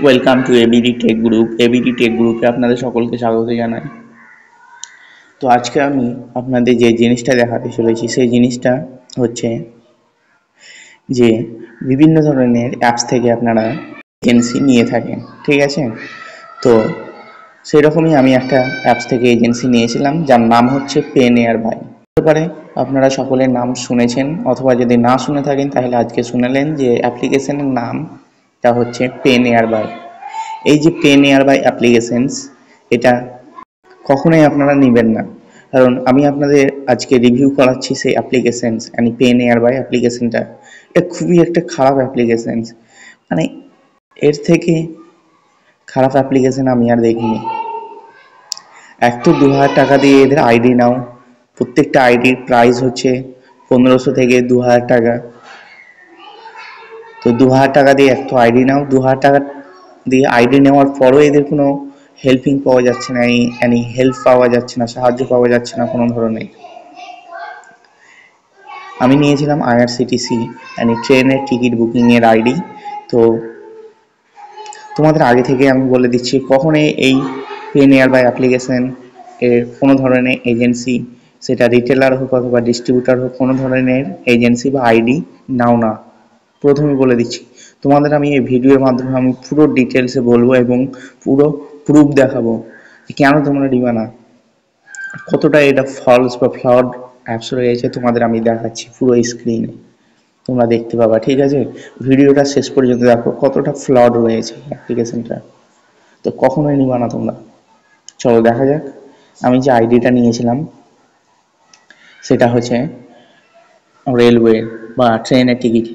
Welcome to ABD tech group. ABD tech গ্রুপে আপনাদের সকলকে স্বাগত জানাই। তো আজকে আমি আপনাদের যে জিনিসটা দেখাতে চলেছি সেই জিনিসটা হচ্ছে যে বিভিন্ন ধরনের অ্যাপস থেকে আপনারা এজেন্সি নিয়ে থাকেন, ঠিক আছে? তো সেরকমই আমি একটা অ্যাপস থেকে এজেন্সি নিয়েছিলাম যার নাম হচ্ছে PayNearby। হতে পারে আপনারা সকলের নাম শুনেছেন, অথবা যদি না শুনে থাকেন তাহলে আজকে শুনলেন যে অ্যাপ্লিকেশনের নামটা হচ্ছে PayNearby। এই যে PayNearby অ্যাপ্লিকেশনস, এটা কখনোই আপনারা নেবেন না, কারণ আমি আপনাদের আজকে রিভিউ করাচ্ছি সেই অ্যাপ্লিকেশনস মানে PayNearby অ্যাপ্লিকেশনটা। এটা খুবই একটা খারাপ অ্যাপ্লিকেশনস, মানে এর থেকে খারাপ অ্যাপ্লিকেশন আমি আর দেখিনি। এক তো 2000 টাকা দিয়ে এদের আইডি নাও, প্রত্যেকটা আইডির প্রাইস হচ্ছে 1500 থেকে 2000 টাকা। তো 2000 টাকা দিয়ে এক তো আইডি নাও, 2000 টাকা দিয়ে আইডি নেওয়ার পরও এদের কোনো হেল্পিং পাওয়া যাচ্ছে না, এনি হেল্প পাওয়া যাচ্ছে না, সাহায্য পাওয়া যাচ্ছে না কোনো ধরনের। আমি নিয়েছিলাম IRCTC মানে ট্রেনের টিকিট বুকিংয়ের আইডি। তো তোমাদের আগে থেকে আমি বলে দিচ্ছি, কখনোই এই PayNearby অ্যাপ্লিকেশন এর কোনো ধরনের এজেন্সি, সেটা রিটেলার হোক অথবা ডিস্ট্রিবিউটার হোক, কোনো ধরনের এজেন্সি বা আইডি নাও না। প্রথমে বলে দিচ্ছি, তোমাদের আমি এই ভিডিওর মাধ্যমে আমি পুরো ডিটেলসে বলবো এবং পুরো প্রুফ দেখাবো কেন তোমরা নিবা না, কতটা এটা ফলস বা ফ্লড অ্যাপস রয়েছে তোমাদের আমি দেখাচ্ছি পুরো স্ক্রিনে, তোমরা দেখতে পাবা, ঠিক আছে? ভিডিওটা শেষ পর্যন্ত দেখো কতটা ফ্লড রয়েছে অ্যাপ্লিকেশনটা। তো কখনোই নিবা না তোমরা। চলো দেখা যাক। আমি যে আইডিটা নিয়েছিলাম সেটা হচ্ছে রেলওয়ে বা ট্রেনের টিকিট।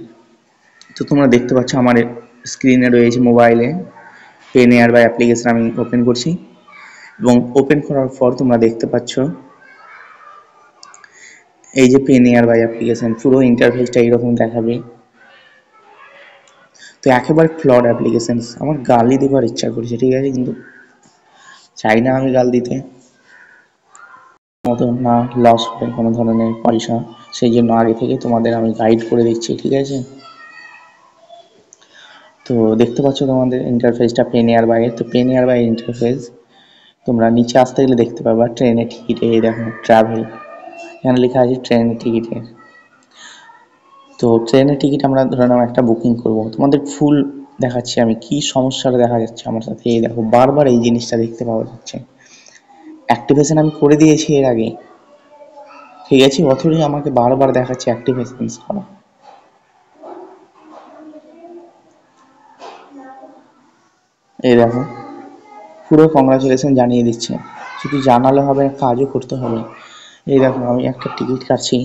তো তোমরা দেখতে পাচ্ছ আমার স্ক্রিনে রয়েছে মোবাইলে PayNearby অ্যাপ্লিকেশন আমি ওপেন করছি, এবং ওপেন করার পর তোমরা দেখতে পাচ্ছ এই যে PayNearby অ্যাপ্লিকেশন পুরো ইন্টারফেসটা এইরকম দেখাবে। তো একেবারে ফ্লড অ্যাপ্লিকেশন, আমার গালি দেবার ইচ্ছা করছে, ঠিক আছে, কিন্তু চাই না আমি গাল দিতে, মতো না লস হবে কোনো ধরনের পয়সা, সেই জন্য আগে থেকে তোমাদের আমি গাইড করে দিচ্ছি, ঠিক আছে? তো দেখতে পাচ্ছ তোমাদের ইন্টারফেসটা PayNearby এর। তো PayNearby ইন্টারফেস তোমরা নিচে আসতে গেলে দেখতে পাবা ট্রেনের টিকিটে, এই দেখো ট্রাভেল, এখানে লেখা আছে ট্রেনের টিকিটের। তো ট্রেনের টিকিট আমরা ধরে নাও একটা বুকিং করব, তোমাদের ফুল দেখাচ্ছি আমি কি সমস্যাটা দেখা যাচ্ছে আমার সাথে। এই দেখো বারবার এই জিনিসটা দেখতে পাওয়া যাচ্ছে। অ্যাক্টিভেশন আমি করে দিয়েছি এর আগে, ঠিক আছে, অথচ আমাকে বারবার দেখাচ্ছে অ্যাক্টিভেশন করা। এই দেখো পুরো কংগ্রাচুলেশন জানিয়ে দিচ্ছে, শুধু জানালে হবে না, কাজও করতে হবে। এই দেখো আমি একটা টিকিট কাটছি,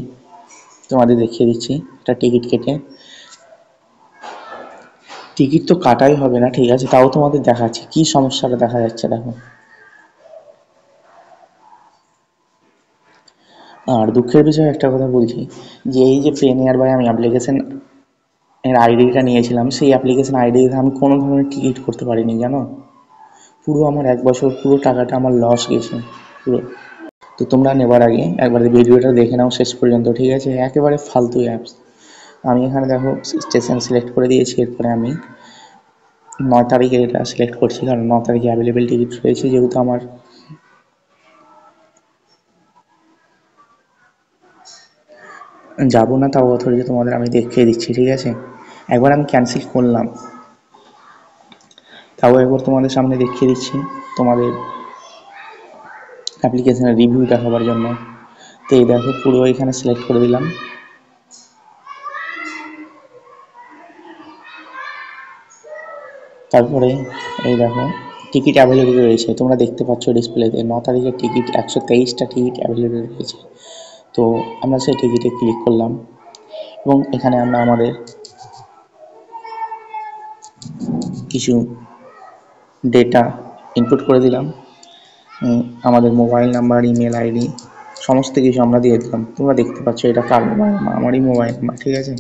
তোমাদের দেখিয়ে দিচ্ছি একটা টিকিট কেটে। টিকিট তো কাটাই হবে না, ঠিক আছে, তাও তোমাদের দেখাচ্ছি কি সমস্যাটা দেখা যাচ্ছে, দেখো। আর দুঃখের বিষয় একটা কথা বলছি, যে এই যে PayNearby আমি অ্যাপ্লিকেশন এর আইডিটা নিয়েছিলাম, সেই অ্যাপ্লিকেশন আইডিতে আমি কোনো ধরনের টিকিট করতে পারিনি, জানো? পুরো আমার 1 বছর পুরো টাকাটা আমার লস গেছে পুরো। তো তোমরা নেবার আগে একবার ভিডিওটা দেখে নাও শেষ পর্যন্ত, ঠিক আছে? একেবারে ফালতু অ্যাপস। আমি এখানে দেখো স্টেশন সিলেক্ট করে দিয়েছি, এরপরে আমি 9 তারিখে এটা সিলেক্ট করছি, কারণ 9 তারিখে অ্যাভেলেবেল টিকিট রয়েছে, যেহেতু আমার যাবো না, তাও অথরিটি তোমাদের আমি দেখিয়ে দিচ্ছি, ঠিক আছে? একবার আমি ক্যান্সেল করলাম, তাও একবার তোমাদের সামনে দেখিয়ে দিচ্ছি তোমাদের অ্যাপ্লিকেশনের রিভিউ দেখাবার জন্য। তো এই দেখো পুরো এখানে সিলেক্ট করে দিলাম, তারপরে এই দেখো টিকিট অ্যাভেলেবেল রয়েছে, তোমরা দেখতে পাচ্ছ ডিসপ্লেতে 9 তারিখের টিকিট 123টা টিকিট অ্যাভেলেবেল রয়েছে। তো আমরা সেই টিকিটে ক্লিক করলাম, এবং এখানে আমরা আমাদের কিছু ডেটা ইনপুট করে দিলাম, আমাদের মোবাইল নাম্বার, ইমেল আইডি, সমস্ত কিছু আমরা দিয়ে দিলাম। তোমরা দেখতে পাচ্ছ এটা কার মোবাইল নাম্বার, আমারই মোবাইল নাম্বার, ঠিক আছে?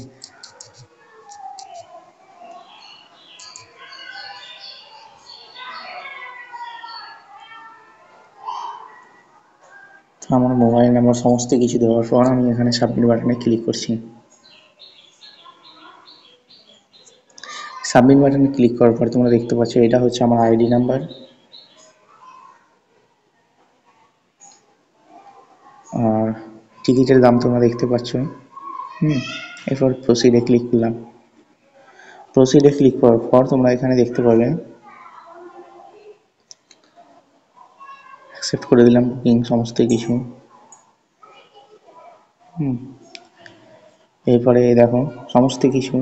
তো আমার মোবাইল নাম্বার সমস্ত কিছু দেওয়ার পর আমি এখানে সাবমিট বাটনে ক্লিক করছি। সাবমিট বাটনে ক্লিক করার পর তোমরা দেখতে পাচ্ছ এটা হচ্ছে আমার আইডি নাম্বার, আর টিকিটের দাম তোমরা দেখতে পাচ্ছ। এরপর প্রসিডে ক্লিক করলাম। প্রসিডে ক্লিক করার পর তোমরা এখানে দেখতে পাবে অ্যাকসেপ্ট করে দিলাম বুকিং সমস্ত কিছু। এরপরে দেখো সমস্ত কিছু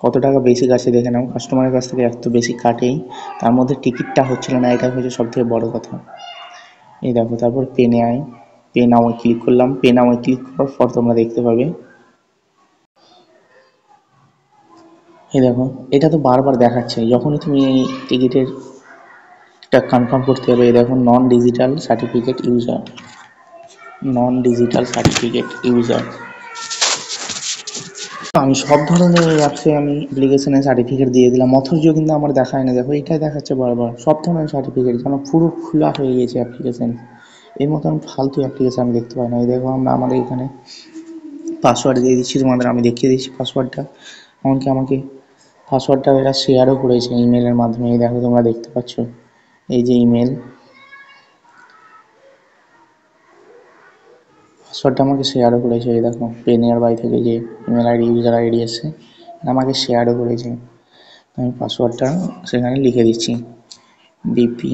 কত টাকা বেশি কাছে দেখে নাও, কাস্টমারের কাছ থেকে এত বেশি কাটেই, তার মধ্যে টিকিটটা হচ্ছিল না, এটা হচ্ছে সব থেকে বড় কথা। এই দেখো তারপর পে নাও ক্লিক করলাম। পে নাও ক্লিক করার পর তোমরা দেখতে পাবে এই দেখো এটা তো বারবার দেখাচ্ছে যখনই তুমি এই টিকিটের টা কনফার্ম করতে হবে। এই দেখো নন ডিজিটাল সার্টিফিকেট ইউজার। আমি সব ধরনের অ্যাপসে আমি অ্যাপ্লিকেশনের সার্টিফিকেট দিয়ে দিলাম, অথচ কিন্তু আমার দেখায় না। দেখো এটাই দেখাচ্ছে বারবার সব ধরনের সার্টিফিকেট, যেন পুরো খোলা হয়ে গেছে অ্যাপ্লিকেশন। এর মতো আমি ফালতু অ্যাপ্লিকেশন আমি দেখতে পাই না। এই দেখো আমরা আমাদের এখানে পাসওয়ার্ড দিয়ে দিচ্ছি তোমাদের, আমি দেখিয়ে দিচ্ছি পাসওয়ার্ডটা। এমনকি আমাকে পাসওয়ার্ডটা এরা শেয়ারও করেছে ইমেলের মাধ্যমে। এই দেখো তোমরা দেখতে পাচ্ছ এই যে ইমেল, পাসওয়ার্ডটা আমাকে শেয়ারও করেছে। এই দেখো পেনিয়ার বাই থেকে যে ইমেল আইডি ইউজার আইডি এসছে আমাকে শেয়ারও করেছে। আমি পাসওয়ার্ডটা সেখানে লিখে দিচ্ছি বিপি।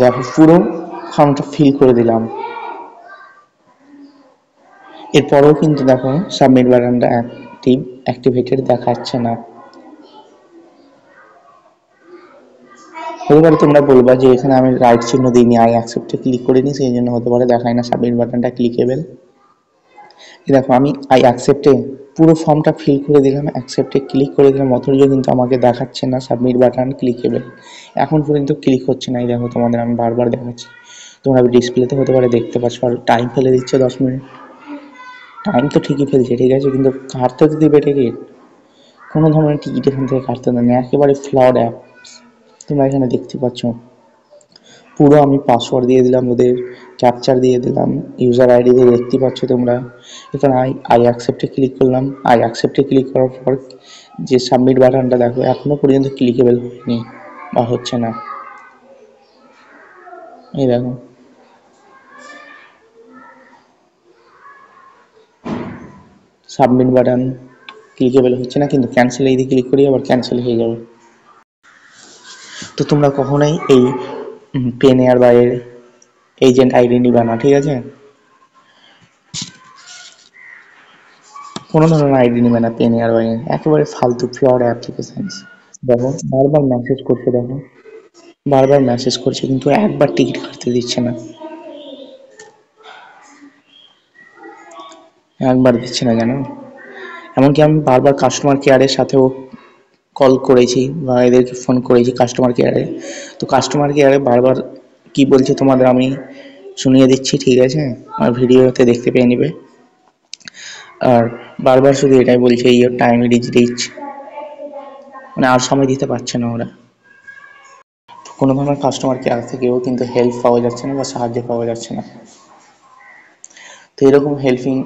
দেখো পুরো ফর্মটা ফিল করে দিলাম। এরপরেও কিন্তু দেখো সাবমিট বাটনটা অ্যাক্টিভেটেড দেখাচ্ছে না। হতে পারে তোমরা বলবা যে এখানে আমি রাইট চিহ্ন দিইনি, আই অ্যাকসেপ্টে ক্লিক করিনি, সেই জন্য হতে পারে দেখায় না সাবমিট বাটনটা ক্লিকেবল। দেখো আমি আই অ্যাকসেপ্টে পুরো ফর্মটা ফিল করে দিলাম, অ্যাকসেপ্টে ক্লিক করে দিলাম, অথচ কিন্তু আমাকে দেখাচ্ছে না সাবমিট বাটন ক্লিকেবল। এখন পর্যন্ত ক্লিক হচ্ছে না। এই দেখো তোমাদের আমি বারবার দেখাচ্ছি, তোমরা ডিসপ্লেতে হতে পারে দেখতে পাচ্ছ। আর টাইম ফেলে দিচ্ছে 10 মিনিট, টাইম তো ঠিকই ফেলছে ঠিক আছে, কিন্তু কাটতে তো দিবে টিকিট, কোনো ধরনের টিকিট এখান থেকে কাটতে দেয় না, একেবারে ফ্লড অ্যাপ। তোমরা এখানে দেখতে পাচ্ছ পুরো আমি পাসওয়ার্ড দিয়ে দিলাম, ওদের ক্যাপচার দিয়ে দিলাম, ইউজার আইডি দিয়ে দেখতে পাচ্ছ তোমরা। এখানে আই অ্যাকসেপ্টে ক্লিক করলাম। আই অ্যাকসেপ্টে ক্লিক করার পর যে সাবমিট বাটনটা দেখো এখনো পর্যন্ত ক্লিকেবল হয়নি বা হচ্ছে না। এই দেখো সাবমিট বাটন ক্লিকেবল হচ্ছে না, কিন্তু ক্যান্সেল এই দিয়ে ক্লিক করি আবার ক্যান্সেল হয়ে যাবে। তো তোমরা কখনোই এই পেনিয়ার বাইয়ের এজেন্ট আইডি নিবা না, ঠিক আছে? কোনো ধরনের আইডি নেবে না পেনিয়ার বাইয়ের, একেবারে ফালতু ফ্লড অ্যাপ্লিকেশন। দেখো বারবার মেসেজ করছে, দেখো বারবার মেসেজ করছে, কিন্তু একবার টিকিট কাটতে দিচ্ছে না, একবার দিচ্ছে না জানো। এমনকি আমি বারবার কাস্টমার কেয়ারের সাথেও কল করেছি বা এদেরকে ফোন করেছি কাস্টমার কেয়ারে। তো কাস্টমার কেয়ারে বারবার কি বলছে তোমাদের আমি শুনিয়ে দিচ্ছি, ঠিক আছে? আমার ভিডিওতে দেখতে পেয়ে নেবে। আর বারবার শুধু এটাই বলছে ইয়োর টাইম ইজ রিচ, মানে আর সময় দিতে পারছে না ওরা। কোনো ধরনের কাস্টমার কেয়ার থেকেও কিন্তু হেল্প পাওয়া যাচ্ছে না বা সাহায্য পাওয়া যাচ্ছে না। তো এরকম হেল্পিং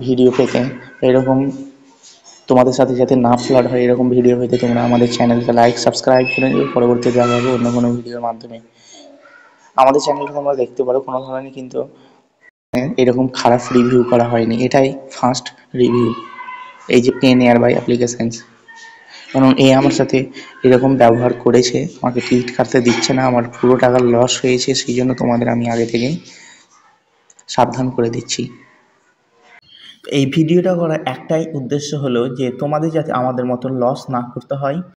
ভিডিও পেতে, এরকম তোমাদের সাথে যাতে না ফ্লড হয় এরকম ভিডিও পেতে তোমরা আমাদের চ্যানেলকে লাইক সাবস্ক্রাইব করে নিও। পরবর্তী দেখা হবে অন্য কোনো ভিডিওর মাধ্যমে। আমাদের চ্যানেলটা তোমরা দেখতে পারো, কোনো ধরনের কিন্তু এরকম খারাপ রিভিউ করা হয়নি, এটাই ফার্স্ট রিভিউ এই যে পেনিয়ার বাই অ্যাপ্লিকেশনস। কারণ এ আমার সাথে এরকম ব্যবহার করেছে, আমাকে টিকিট কাটতে দিচ্ছে না, আমার পুরো টাকা লস হয়েছে, সেই জন্য তোমাদের আমি আগে থেকেই সাবধান করে দিচ্ছি। এই ভিডিওটা করার একটাই উদ্দেশ্য হলো যে তোমাদের যাতে আমাদের মতো লস না করতে হয়।